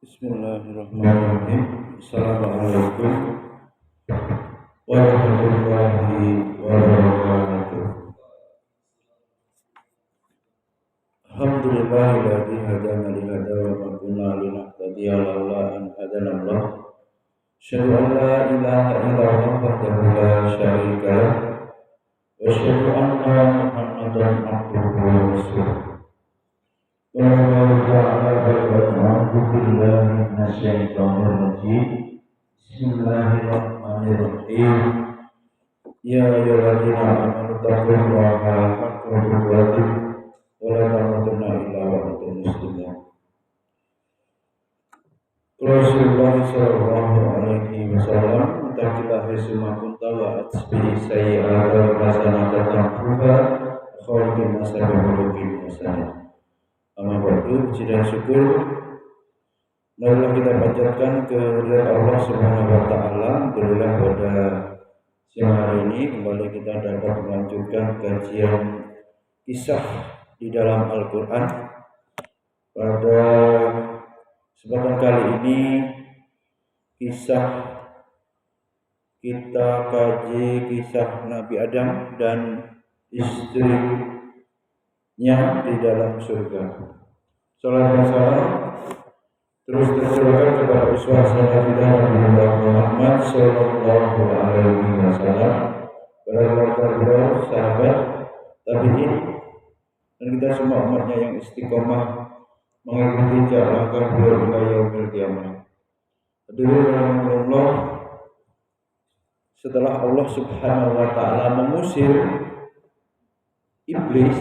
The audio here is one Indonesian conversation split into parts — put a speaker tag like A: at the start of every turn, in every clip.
A: Bismillahirrahmanirrahim. Assalamualaikum warahmatullahi wabarakatuh. Alhamdulillahilladzi hadana li hadza wa ma kunna linahtadiya laula an hadana Allah. Asyhadu an la ilaha illallah wahdahu la syarika lah wa asyhadu anna Muhammadan abduhu wa rasuluh. Bismillahirrahmanirrahim. Ya ayyuhalladzina amanu taqullaha haqqa tuqatih wa la tamutunna illa wa antum muslimun. Rasulullah sallallahu alaihi wasallam taqillaha summa kunta wa atbi sayyi'ata hasanatan tamhuha khawfin masabihin hasanah. Amma ba'du, puji dan syukur marilah kita panjatkan kehadirat Allah Subhanahu wa taala. Alhamdulillah pada siang hari ini kembali kita dapat melanjutkan kajian kisah di dalam Al-Qur'an. Pada kesempatan kali ini kita kaji kisah Nabi Adam dan istrinya di dalam surga. Salam dan salam terus tercurahkan kepada uswah kita Nabi Muhammad sallallahu alaihi wasallam, para keluarga, sahabat, tabi'in, dan kita semua umatnya yang istiqomah mengikuti jalan beliau hingga yaumil qiyamah. Hadirin rahimakumullah, setelah Allah Subhanahu wa taala mengusir iblis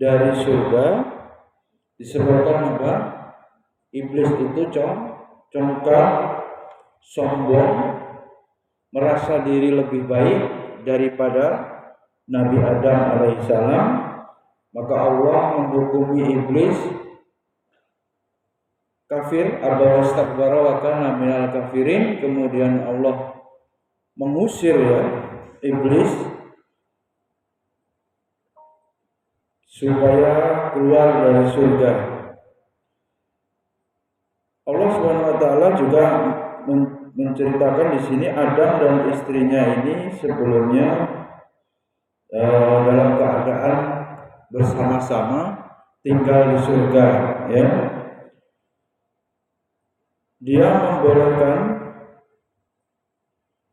A: dari surga, disebutkan apa? Iblis itu congkak, sombong, merasa diri lebih baik daripada Nabi Adam alaihissalam. Maka Allah menghukumi iblis kafir, aba wastakbara wa kana minal kafirin. Kemudian Allah mengusir iblis supaya keluar dari surga. Allah Subhanahu wa taala juga menceritakan di sini Adam dan istrinya ini sebelumnya dalam keadaan bersama-sama tinggal di surga, Dia membolehkan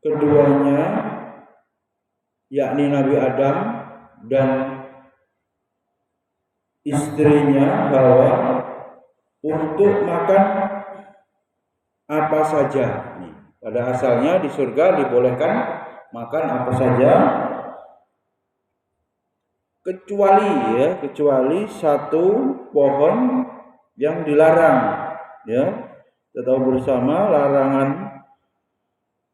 A: keduanya, yakni Nabi Adam dan istrinya Hawa, untuk makan apa saja. Pada asalnya di surga dibolehkan makan apa saja, kecuali satu pohon yang dilarang. Kita tahu bersama larangan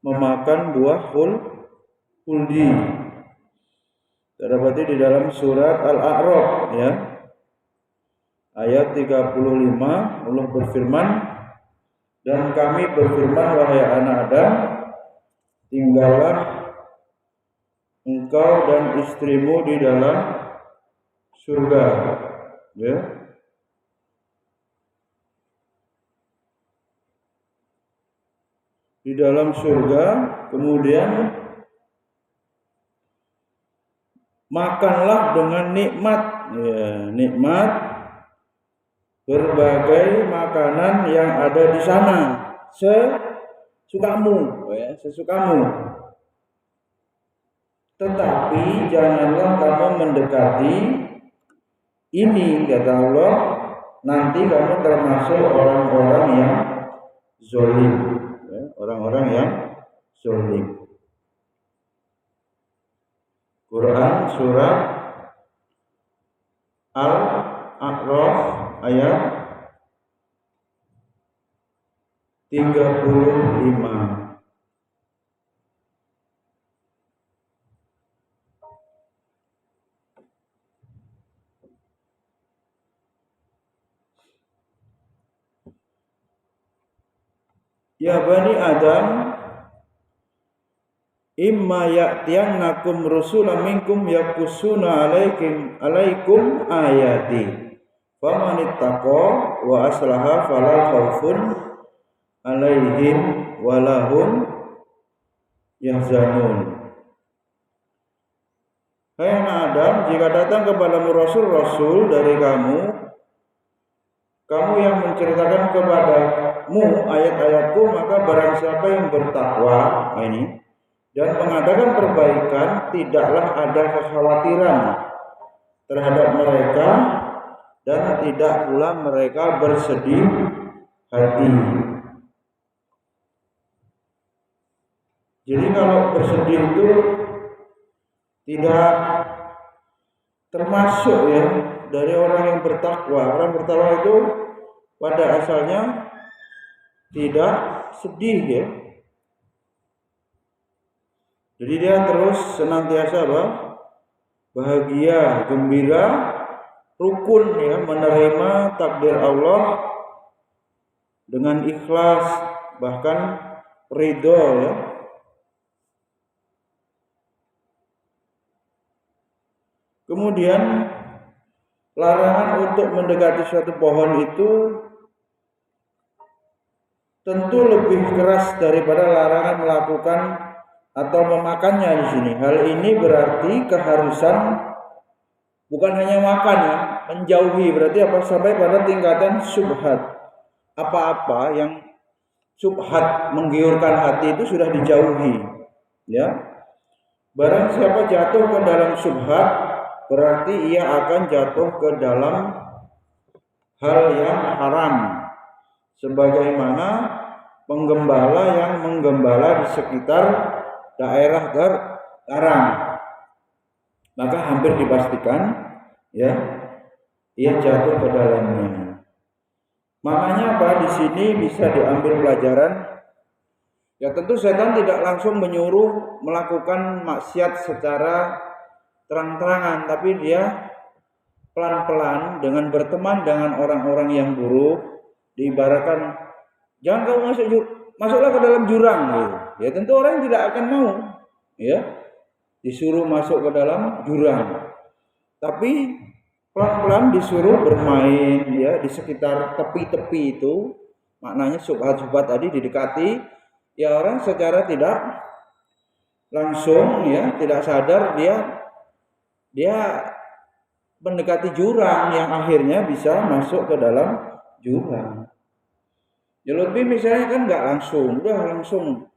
A: memakan buah khuldi. Terdapati di dalam surat Al-A'raf, ayat 35, Allah berfirman, dan kami berfirman, wahai anak Adam, tinggallah engkau dan istrimu di dalam surga. Di dalam surga, kemudian makanlah dengan nikmat berbagai makanan yang ada di sana sesukamu. Tetapi janganlah kamu mendekati ini, kata Allah, nanti kamu termasuk orang-orang yang zalim. Orang-orang yang zalim. Quran surat Al-A'raf ayat 35. Ya bani Adam, imma ya'tiyannakum rusulan minkum yaqussuna alaikum ayati famanittaqa wa aslaha fala khaufun alaihim walahum yahzanun. Hai anak Adam, jika datang kepadamu rasul-rasul dari kamu yang menceritakan kepadamu ayat-ayatku, maka barang siapa yang bertakwa dan mengadakan perbaikan, tidaklah ada kekhawatiran terhadap mereka dan tidak pula mereka bersedih hati. Jadi kalau bersedih itu tidak termasuk ya dari orang yang bertakwa. Orang bertakwa itu pada asalnya tidak sedih ya. Jadi dia terus senantiasa bahagia, gembira, rukun ya, menerima takdir Allah dengan ikhlas, bahkan ridho ya. Kemudian larangan untuk mendekati suatu pohon itu tentu lebih keras daripada larangan melakukan atau memakannya di sini. Hal ini berarti keharusan bukan hanya makan ya, menjauhi, berarti apa, sampai pada tingkatan subhat. Apa-apa yang subhat menggiurkan hati itu sudah dijauhi ya. Barang siapa jatuh ke dalam subhat, berarti ia akan jatuh ke dalam hal yang haram, sebagaimana penggembala yang menggembala di sekitar daerah terlarang, maka hampir dipastikan ya ia jatuh ke dalamnya. Maknanya apa? Di sini bisa diambil pelajaran. Ya tentu setan tidak langsung menyuruh melakukan maksiat secara terang-terangan, tapi dia pelan-pelan dengan berteman dengan orang-orang yang buruk, diibaratkan jangan kamu masuklah ke dalam jurang gitu. Ya tentu orang tidak akan mau ya disuruh masuk ke dalam jurang. Tapi pelan-pelan disuruh bermain ya di sekitar tepi-tepi itu, maknanya subhat-subhat tadi didekati, ya orang secara tidak langsung ya tidak sadar dia mendekati jurang yang akhirnya bisa masuk ke dalam jurang. Ya lebih misalnya kan nggak langsung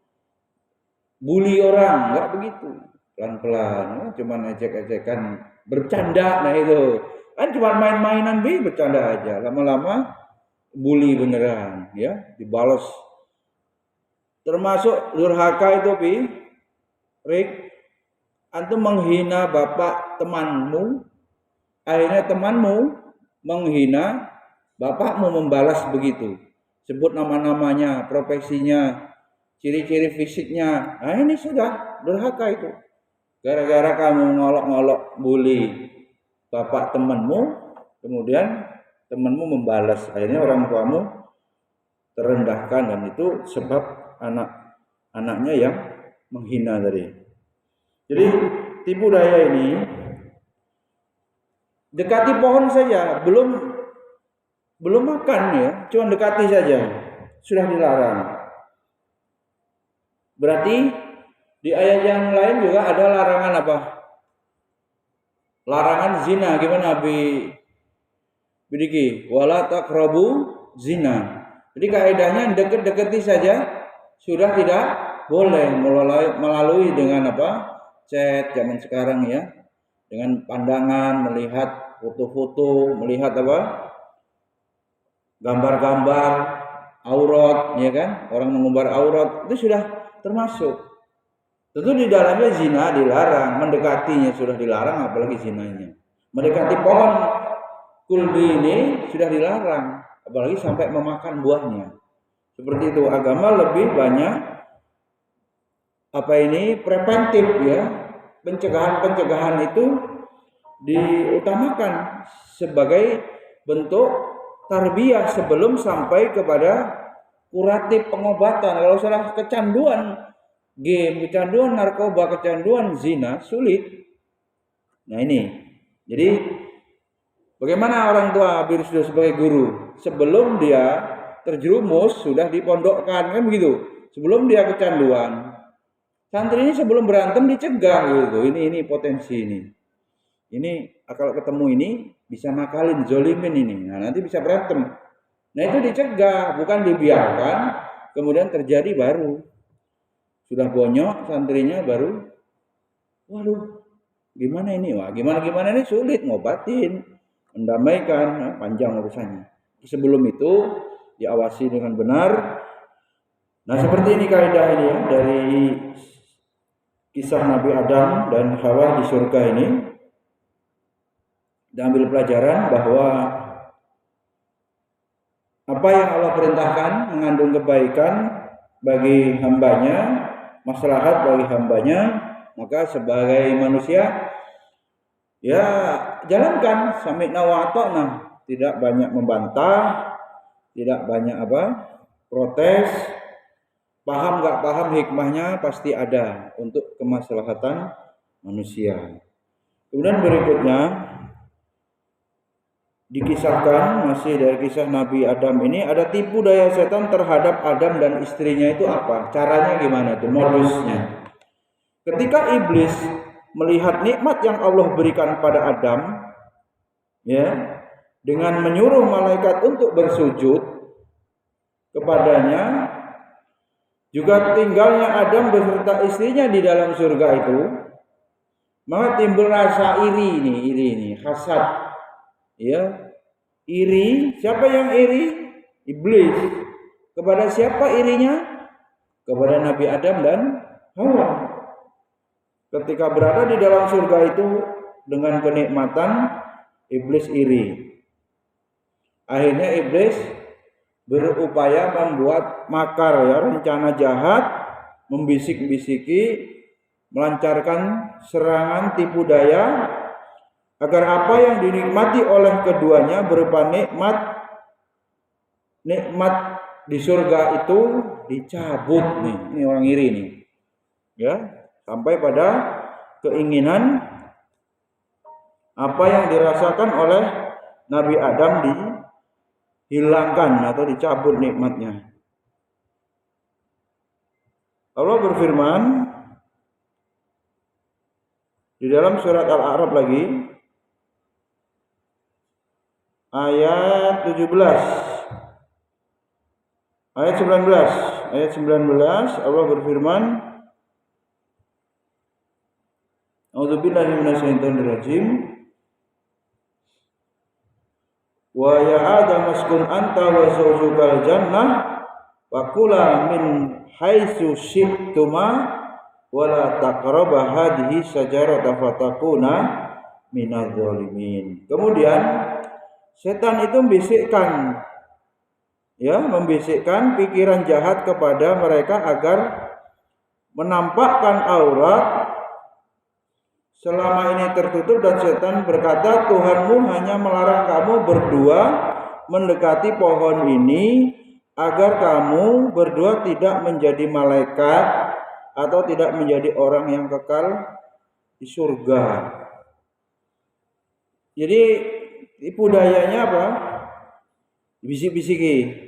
A: bully orang, nggak begitu, pelan-pelan, cuman ejek-ejekan, bercanda, nah itu kan cuma main-mainan bercanda aja, lama-lama bully beneran, ya dibalas. Termasuk durhaka itu Rick, antum menghina bapak temanmu, akhirnya temanmu menghina bapakmu, membalas begitu, sebut nama-namanya, profesinya, ciri-ciri fisiknya. Nah ini sudah durhaka itu. Gara-gara kamu ngolok-ngolok bully bapak temanmu, kemudian temanmu membalas, akhirnya orang tuamu terendahkan, dan itu sebab anak-anaknya yang menghina tadi. Jadi tipu daya ini dekati pohon saja, belum makan ya, cuma dekati saja sudah dilarang. Berarti di ayat yang lain juga ada larangan apa? Larangan zina. Gimana Bidiki? Wala taqrabu zina. Jadi kaidahnya deket-deketi saja sudah tidak boleh, melalui dengan apa? Chat zaman sekarang ya. Dengan pandangan, melihat foto-foto, melihat apa? Gambar-gambar aurat, ya kan? Orang mengumbar aurat itu sudah termasuk. Tentu di dalamnya zina dilarang, mendekatinya sudah dilarang, apalagi zinanya. Mendekati pohon kulbi ini sudah dilarang, apalagi sampai memakan buahnya. Seperti itu, agama lebih banyak preventif ya. Pencegahan itu diutamakan sebagai bentuk tarbiyah sebelum sampai kepada kuratif pengobatan. Kalau sudah kecanduan game, kecanduan narkoba, kecanduan zina, sulit. Nah ini, jadi Bagaimana orang tua Birsdo sebagai guru? Sebelum dia terjerumus sudah dipondokkan, kan begitu. Sebelum dia kecanduan, santri ini sebelum berantem dicegah gitu. Ini potensi ini. Ini kalau ketemu ini bisa nakalin, zolimin ini. Nah, nanti bisa berantem. Nah, itu dicegah, bukan dibiarkan. Kemudian terjadi baru. Sudah bonyok santrinya baru. Waduh, gimana ini? Wah, gimana ini sulit ngobatin, mendamaikan, nah, panjang urusannya. Sebelum itu diawasi dengan benar. Nah, seperti ini kaidah ini ya, dari kisah Nabi Adam dan Hawa di surga ini. Diambil pelajaran bahwa apa yang Allah perintahkan mengandung kebaikan bagi hambanya, maslahat bagi hambanya, maka sebagai manusia ya jalankan sami'na wa ata'na, tidak banyak membantah, tidak banyak protes, paham nggak paham hikmahnya pasti ada untuk kemaslahatan manusia. Kemudian berikutnya dikisahkan masih dari kisah Nabi Adam ini, ada tipu daya setan terhadap Adam dan istrinya itu apa? Caranya gimana tuh? Modusnya. Ketika iblis melihat nikmat yang Allah berikan pada Adam, ya, dengan menyuruh malaikat untuk bersujud kepadanya, juga tinggalnya Adam beserta istrinya di dalam surga itu, maka timbul rasa iri, hasad. Ya, iri. Siapa yang iri? Iblis. Kepada siapa irinya? Kepada Nabi Adam dan Hawa. Ketika berada di dalam surga itu dengan kenikmatan, iblis iri. Akhirnya iblis berupaya membuat makar, ya, rencana jahat, membisik-bisiki, melancarkan serangan tipu daya agar apa yang dinikmati oleh keduanya berupa nikmat di surga itu dicabut nih. Ini orang iri nih. Ya, sampai pada keinginan apa yang dirasakan oleh Nabi Adam dihilangkan atau dicabut nikmatnya. Allah berfirman di dalam surat Al-A'raf lagi, ayat 17, ayat 19 Allah berfirman, A'udzubillahi minasyaitonirrajim. Wa ya Adam uskun anta wa zawjukal jannah wa kula min haitsu syi'tuma wa la taqraba hadhihi syajarata fatakuna minadz zalimin. Kemudian setan itu membisikkan pikiran jahat kepada mereka agar menampakkan aurat selama ini tertutup, dan setan berkata, Tuhanmu hanya melarang kamu berdua mendekati pohon ini agar kamu berdua tidak menjadi malaikat atau tidak menjadi orang yang kekal di surga. Jadi tipu dayanya apa? Bisik-bisiki.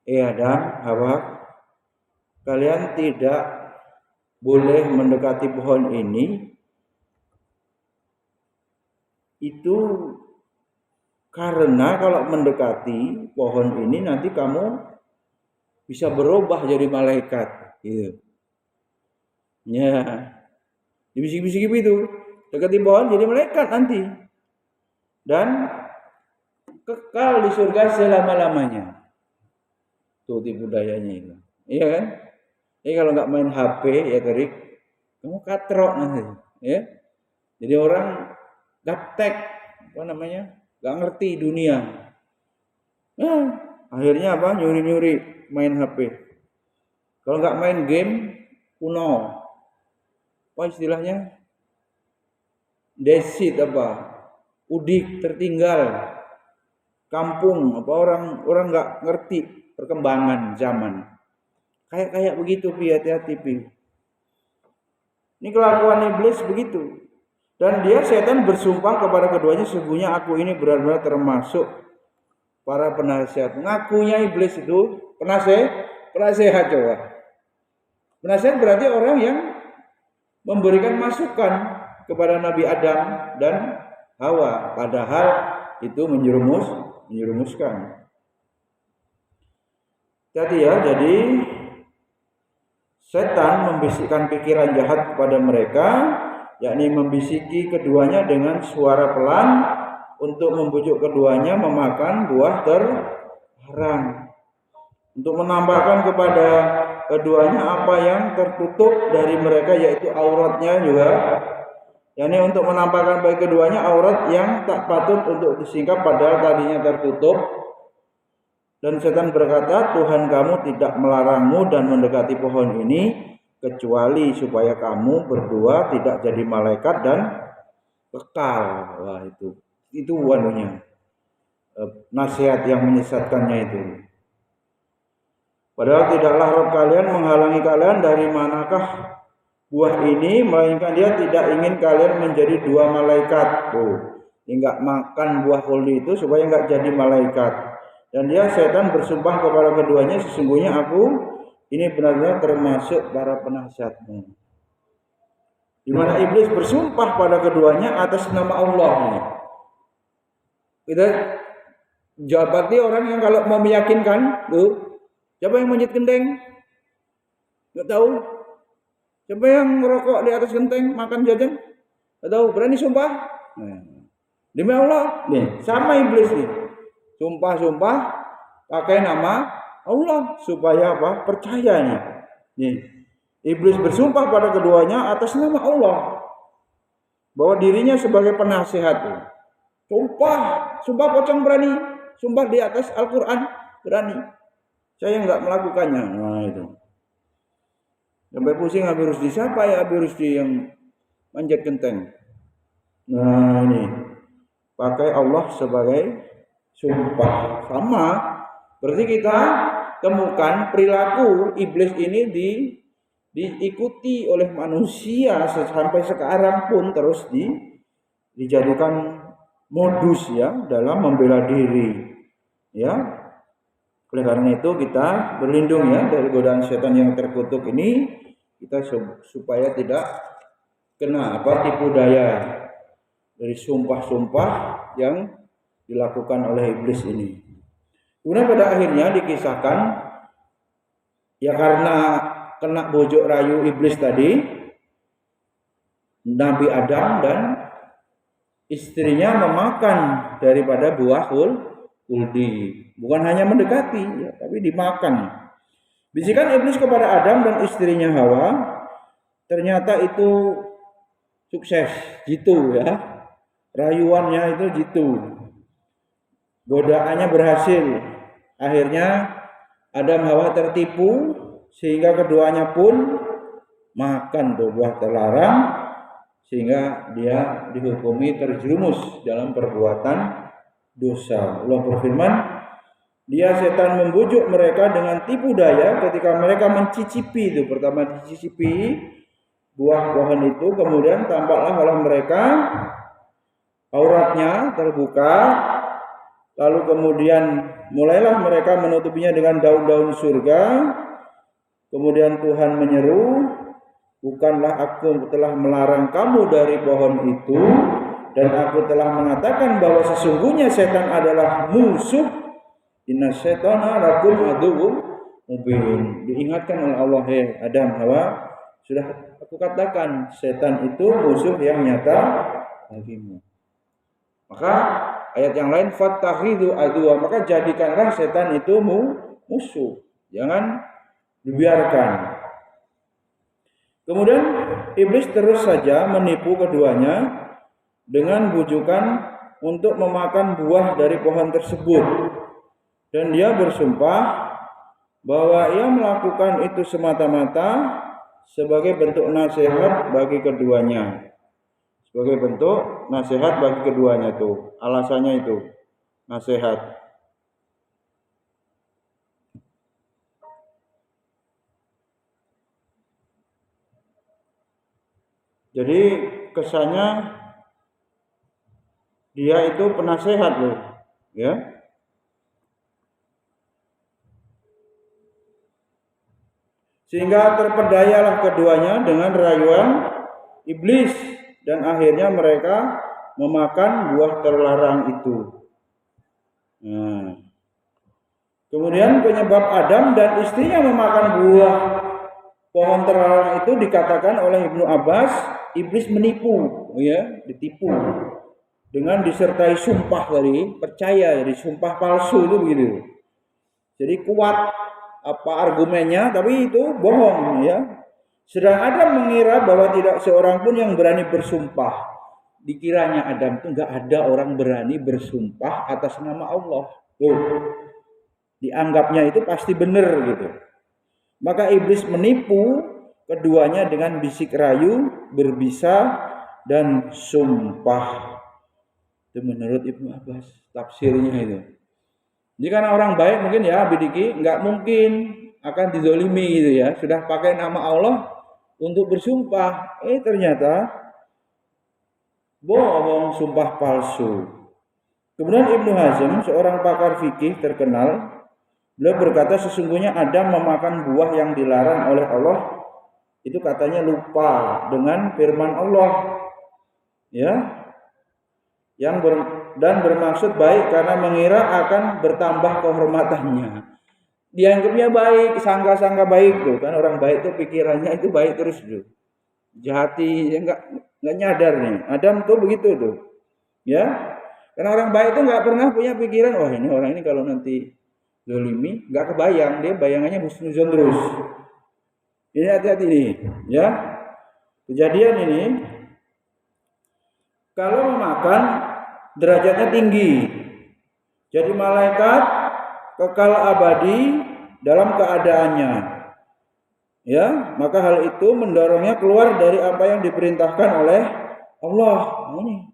A: Adam, Hawa, kalian tidak boleh mendekati pohon ini. Itu karena kalau mendekati pohon ini nanti kamu bisa berubah jadi malaikat, gitu. Ya, dibisik-bisik itu, dekati pohon jadi malaikat nanti, dan kekal di surga selama-lamanya. Tuh tipu dayanya itu, iya kan? Jadi kalau nggak main HP ya Terik, kamu katrok nanti, ya. Jadi orang gaptek, nggak ngerti dunia. Nah, akhirnya apa? Nyuri-nyuri main HP. Kalau nggak main game, kuno. Apa istilahnya? Desit apa? Udik, tertinggal. Kampung, apa orang nggak ngerti perkembangan zaman. Kayak begitu, hati-hati. Ini kelakuan iblis begitu. Dan dia setan bersumpah kepada keduanya, sesungguhnya aku ini benar-benar termasuk para penasihat. Ngakunya iblis itu penasehat coba. Penasehat berarti orang yang memberikan masukan kepada Nabi Adam dan Hawa, padahal itu menjerumuskan. Jadi setan membisikkan pikiran jahat kepada mereka, yakni membisiki keduanya dengan suara pelan untuk membujuk keduanya memakan buah terlarang, untuk menambahkan kepada keduanya apa yang tertutup dari mereka, yaitu auratnya juga, yakni untuk menampakkan bagi keduanya aurat yang tak patut untuk disingkap padahal tadinya tertutup. Dan setan berkata, Tuhan kamu tidak melarangmu dan mendekati pohon ini kecuali supaya kamu berdua tidak jadi malaikat dan kekal. Wah, itu wanunya, nasihat yang menyesatkannya itu. Padahal tidaklah Rabb kalian menghalangi kalian dari manakah buah ini, melainkan dia tidak ingin kalian menjadi dua malaikat. Enggak makan buah khuldi itu supaya enggak jadi malaikat. Dan dia setan bersumpah kepada keduanya, sesungguhnya aku ini benar-benar termasuk para penasihatmu. Di mana iblis bersumpah pada keduanya atas nama Allah. Kita jabati orang yang kalau mau meyakinkan, siapa yang manjat genteng? Enggak tahu. Siapa yang merokok di atas genteng, makan jajan? Enggak tahu. Berani sumpah? Demi Allah. Nih, sama iblis nih. Sumpah pakai nama Allah supaya apa? Percaya nih. Iblis bersumpah pada keduanya atas nama Allah bahwa dirinya sebagai penasihat. Sumpah pocong berani. Sumpah di atas Al-Qur'an berani. Saya enggak melakukannya. Nah itu. Sampai pusing Habib Rusdi, siapa ya Habib Rusdi yang manjat genteng? Nah ini pakai Allah sebagai sumpah. Sama, berarti kita temukan perilaku iblis ini diikuti oleh manusia sampai sekarang pun terus dijadikan modus ya dalam membela diri. Ya. Oleh karena itu kita berlindung ya dari godaan setan yang terkutuk ini, kita supaya tidak kena tipu daya dari sumpah-sumpah yang dilakukan oleh iblis ini. Kemudian pada akhirnya dikisahkan ya karena kena bujuk rayu iblis tadi, Nabi Adam dan istrinya memakan daripada buah khuldi. Bukan hanya mendekati ya, tapi dimakan. Bisikan iblis kepada Adam dan istrinya Hawa ternyata itu sukses, gitu ya. Rayuannya itu gitu. Godaannya berhasil. Akhirnya Adam Hawa tertipu sehingga keduanya pun makan buah terlarang sehingga dia dihukumi terjerumus dalam perbuatan dosa. Allah berfirman, dia setan membujuk mereka dengan tipu daya ketika mereka mencicipi itu. Pertama dicicipi buah pohon itu, kemudian tampaklah oleh mereka auratnya terbuka. Lalu kemudian mulailah mereka menutupinya dengan daun-daun surga. Kemudian Tuhan menyeru, bukanlah aku telah melarang kamu dari pohon itu, dan aku telah mengatakan bahwa sesungguhnya setan adalah musuh. Inna syaitanah lakum aduwwum mubin. Diingatkan oleh Allah, Adam, Hawa, sudah aku katakan setan itu musuh yang nyata bagimu. Maka ayat yang lain, fattakhidhu aduwa, maka jadikanlah setan itu musuh, jangan dibiarkan. Kemudian iblis terus saja menipu keduanya dengan bujukan untuk memakan buah dari pohon tersebut, dan dia bersumpah bahwa ia melakukan itu semata-mata sebagai bentuk nasihat bagi keduanya. Sebagai bentuk nasihat bagi keduanya tuh. Alasannya itu nasihat. Jadi kesannya Dia itu penasehat loh, ya. Sehingga terpedayalah keduanya dengan rayuan iblis dan akhirnya mereka memakan buah terlarang itu. Nah, kemudian penyebab Adam dan istrinya memakan buah pohon terlarang itu dikatakan oleh Ibnu Abbas, iblis menipu, ya, ditipu dengan disertai sumpah tadi, percaya, jadi sumpah palsu itu begitu. Jadi kuat apa argumennya, tapi itu bohong, ya. Sedang Adam mengira bahwa tidak seorang pun yang berani bersumpah. Dikiranya Adam itu nggak ada orang berani bersumpah atas nama Allah. Tuh, dianggapnya itu pasti benar gitu. Maka iblis menipu keduanya dengan bisik rayu, berbisa, dan sumpah. Itu menurut Ibnu Abbas tafsirnya itu. Jadi karena orang baik mungkin ya bidiki nggak mungkin akan dizolimi gitu ya. Sudah pakai nama Allah untuk bersumpah. Ternyata bohong, sumpah palsu. Kemudian Ibnu Hazm, seorang pakar fikih terkenal, beliau berkata sesungguhnya Adam memakan buah yang dilarang oleh Allah. Itu katanya lupa dengan firman Allah. Ya. Dan bermaksud baik karena mengira akan bertambah kehormatannya. Dianggapnya baik, sangka-sangka baik tuh kan, orang baik tuh pikirannya itu baik terus tuh. Jahati ya enggak nyadar nih. Adam tuh begitu tuh. Ya. Karena orang baik itu enggak pernah punya pikiran, wah ini orang ini kalau nanti zalimi, enggak kebayang, dia bayangannya husnuzon terus. Ini hati-hati nih, ya. Kejadian ini kalau memakan derajatnya tinggi. Jadi malaikat kekal abadi dalam keadaannya. Ya, maka hal itu mendorongnya keluar dari apa yang diperintahkan oleh Allah. Ini.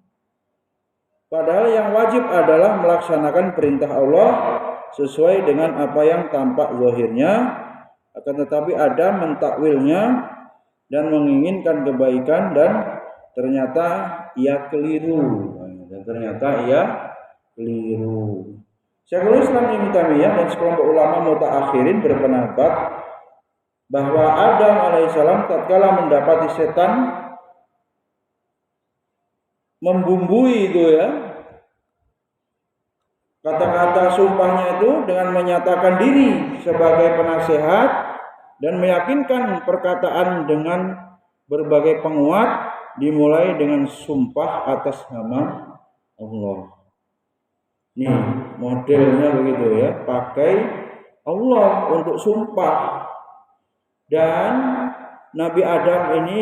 A: Padahal yang wajib adalah melaksanakan perintah Allah sesuai dengan apa yang tampak zahirnya, akan tetapi Adam mentakwilnya dan menginginkan kebaikan dan ternyata ia keliru. Syekhul Islam Ibnu Taimiyah dan sekelompok ulama mutaakhirin berpendapat bahwa Adam alaihissalam tatkala mendapati setan membumbui itu ya, kata-kata sumpahnya itu dengan menyatakan diri sebagai penasehat dan meyakinkan perkataan dengan berbagai penguat, dimulai dengan sumpah atas nama Allah. Nih modelnya begitu ya, pakai Allah untuk sumpah. Dan Nabi Adam ini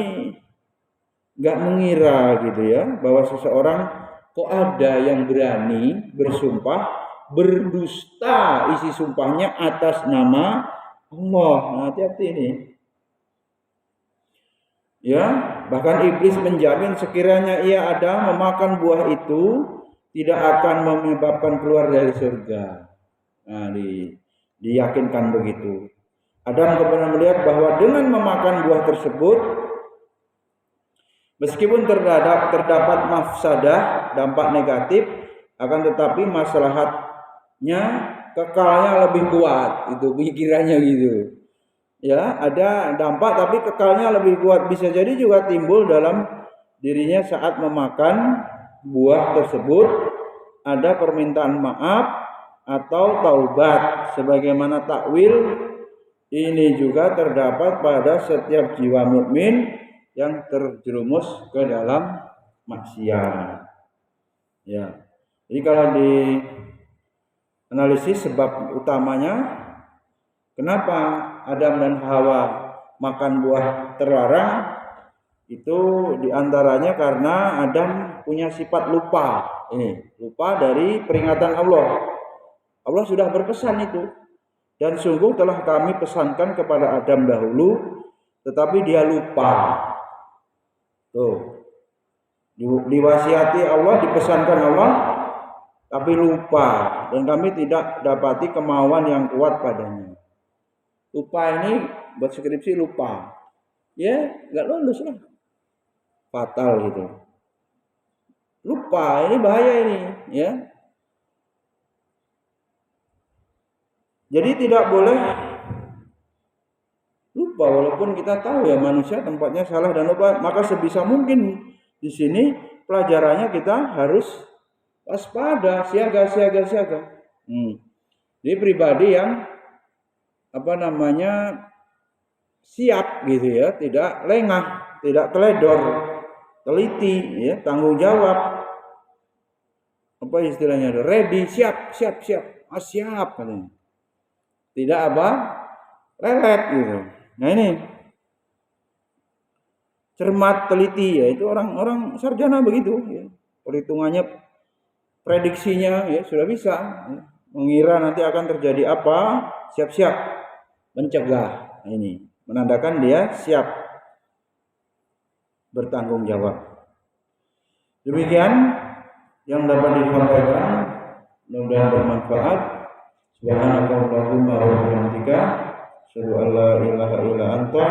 A: nggak mengira gitu ya bahwa seseorang kok ada yang berani bersumpah berdusta isi sumpahnya atas nama Allah. Nah, hati-hati ini. Ya, bahkan iblis menjamin sekiranya ia ada memakan buah itu tidak akan menyebabkan keluar dari surga. Nah, diyakinkan begitu. Adam kemudian melihat bahwa dengan memakan buah tersebut, meskipun terdapat mafsadah, dampak negatif, akan tetapi maslahatnya kekalnya lebih kuat. Itu pikirannya gitu. Ya, ada dampak tapi kekalnya lebih kuat. Bisa jadi juga timbul dalam dirinya saat memakan buah tersebut ada permintaan maaf atau taubat. Sebagaimana takwil ini juga terdapat pada setiap jiwa mukmin yang terjerumus ke dalam maksiat. Ya. Jadi kalau di analisis sebab utamanya kenapa Adam dan Hawa makan buah terlarang, itu diantaranya karena Adam punya sifat lupa. Ini lupa dari peringatan Allah. Allah sudah berpesan itu. Dan sungguh telah kami pesankan kepada Adam dahulu, tetapi dia lupa. Tuh. Diwasiati Allah, dipesankan Allah, tapi lupa. Dan kami tidak dapati kemauan yang kuat padanya. Lupa ini buat skripsi lupa. Ya, nggak lulus lah. Fatal gitu. lupa, ini bahaya ini, ya. Jadi tidak boleh lupa, walaupun kita tahu ya manusia tempatnya salah dan lupa, maka sebisa mungkin di sini pelajarannya kita harus waspada, siaga. Jadi pribadi yang siap gitu ya, tidak lengah, tidak teledor, teliti, ya, tanggung jawab. Apa istilahnya? Ready, siap. Siap. Tidak lelet gitu. Nah ini cermat, teliti, ya itu orang sarjana begitu. Ya. Perhitungannya, prediksinya ya sudah bisa. Ya. Mengira nanti akan terjadi apa, siap-siap mencegah. Nah, ini menandakan dia siap bertanggung jawab. Demikian yang dapat disampaikan, mudah-mudahan bermanfaat. Subhanakallahumma wa bihamdika, asyhadu an la ilaha illa anta,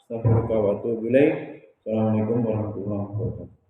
A: astaghfiruka wa atubu ilaik. Assalamualaikum warahmatullahi wabarakatuh.